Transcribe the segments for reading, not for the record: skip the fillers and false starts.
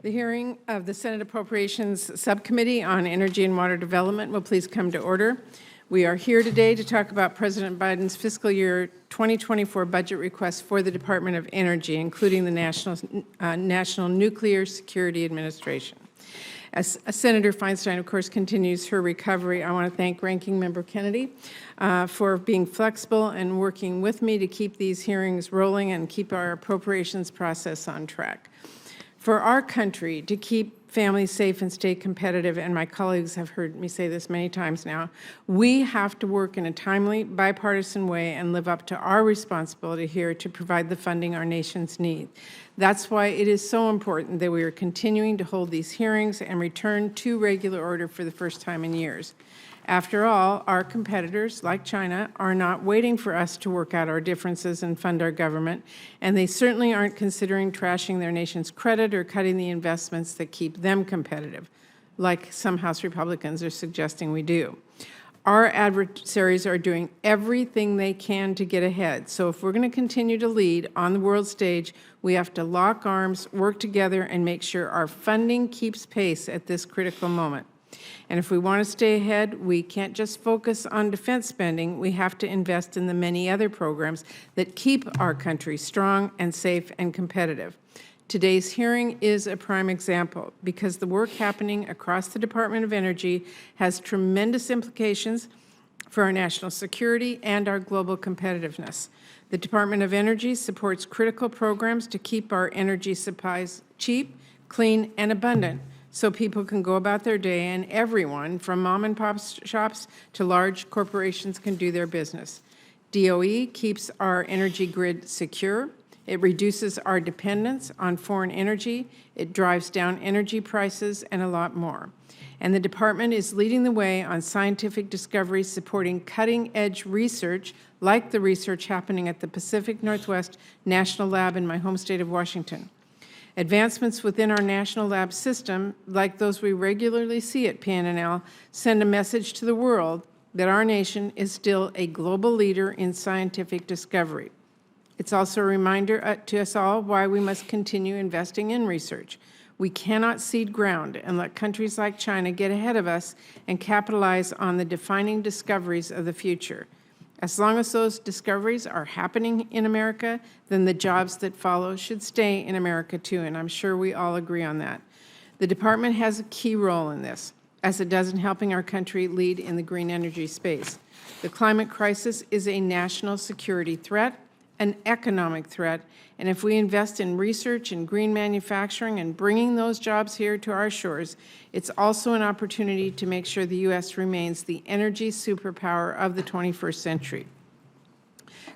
The hearing of the Senate Appropriations Subcommittee on Energy and Water Development will please come to order. We are here today to talk about President Biden's fiscal year 2024 budget request for the Department of Energy, including the National Nuclear Security Administration. As Senator Feinstein, of course, continues her recovery, I want to thank Ranking Member Kennedy for being flexible and working with me to keep these hearings rolling and keep our appropriations process on track. For our country to keep families safe and stay competitive, and my colleagues have heard me say this many times now, we have to work in a timely, bipartisan way and live up to our responsibility here to provide the funding our nations need. That's why it is so important that we are continuing to hold these hearings and return to regular order for the first time in years. After all, our competitors, like China, are not waiting for us to work out our differences and fund our government, and they certainly aren't considering trashing their nation's credit or cutting the investments that keep them competitive, like some House Republicans are suggesting we do. Our adversaries are doing everything they can to get ahead, so if we're going to continue to lead on the world stage, we have to lock arms, work together, and make sure our funding keeps pace at this critical moment. And if we want to stay ahead, we can't just focus on defense spending. We have to invest in the many other programs that keep our country strong and safe and competitive. Today's hearing is a prime example because the work happening across the Department of Energy has tremendous implications for our national security and our global competitiveness. The Department of Energy supports critical programs to keep our energy supplies cheap, clean, and abundant, so people can go about their day and everyone, from mom and pop shops to large corporations, can do their business. DOE keeps our energy grid secure. It reduces our dependence on foreign energy. It drives down energy prices and a lot more. And the department is leading the way on scientific discoveries supporting cutting-edge research, like the research happening at the Pacific Northwest National Lab in my home state of Washington. Advancements within our national lab system, like those we regularly see at PNNL, send a message to the world that our nation is still a global leader in scientific discovery. It's also a reminder to us all why we must continue investing in research. We cannot cede ground and let countries like China get ahead of us and capitalize on the defining discoveries of the future. As long as those discoveries are happening in America, then the jobs that follow should stay in America too, and I'm sure we all agree on that. The department has a key role in this, as it does in helping our country lead in the green energy space. The climate crisis is a national security threat, an economic threat, and if we invest in research and green manufacturing and bringing those jobs here to our shores, it's also an opportunity to make sure the U.S. remains the energy superpower of the 21st century.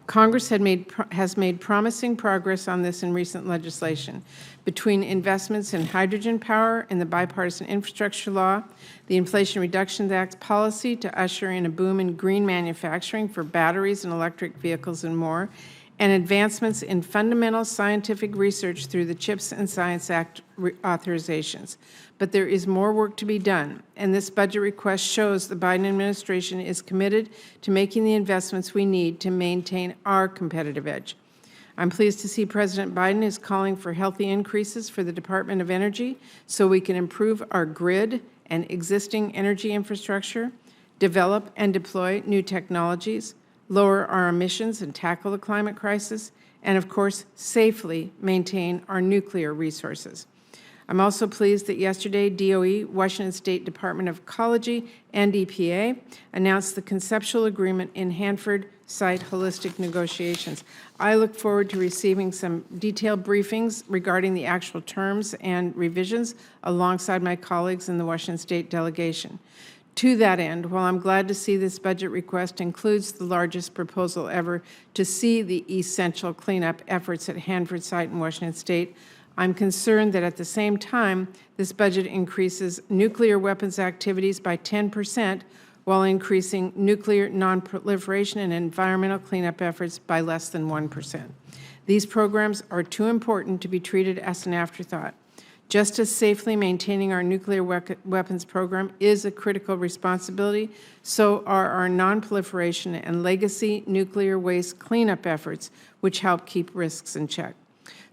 Congress has made promising progress on this in recent legislation. Between investments in hydrogen power and the bipartisan infrastructure law, the Inflation Reduction Act policy to usher in a boom in green manufacturing for batteries and electric vehicles and more, and advancements in fundamental scientific research through the CHIPS and Science Act authorizations. But there is more work to be done, and this budget request shows the Biden administration is committed to making the investments we need to maintain our competitive edge. I'm pleased to see President Biden is calling for healthy increases for the Department of Energy so we can improve our grid and existing energy infrastructure, develop and deploy new technologies, lower our emissions and tackle the climate crisis, and of course, safely maintain our nuclear resources. I'm also pleased that yesterday DOE, Washington State Department of Ecology, and EPA announced the conceptual agreement in Hanford site holistic negotiations. I look forward to receiving some detailed briefings regarding the actual terms and revisions alongside my colleagues in the Washington State delegation. To that end, while I'm glad to see this budget request includes the largest proposal ever to see the essential cleanup efforts at Hanford site in Washington State, I'm concerned that at the same time, this budget increases nuclear weapons activities by 10% while increasing nuclear nonproliferation and environmental cleanup efforts by less than 1%. These programs are too important to be treated as an afterthought. Just as safely maintaining our nuclear weapons program is a critical responsibility, so are our nonproliferation and legacy nuclear waste cleanup efforts, which help keep risks in check.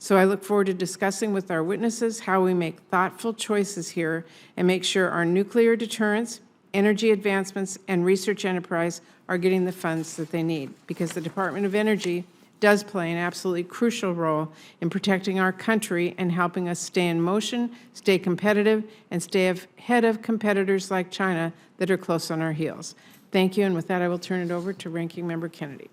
So I look forward to discussing with our witnesses how we make thoughtful choices here and make sure our nuclear deterrence, energy advancements, and research enterprise are getting the funds that they need, because the Department of Energy does play an absolutely crucial role in protecting our country and helping us stay in motion, stay competitive, and stay ahead of competitors like China that are close on our heels. Thank you, and with that, I will turn it over to Ranking Member Kennedy.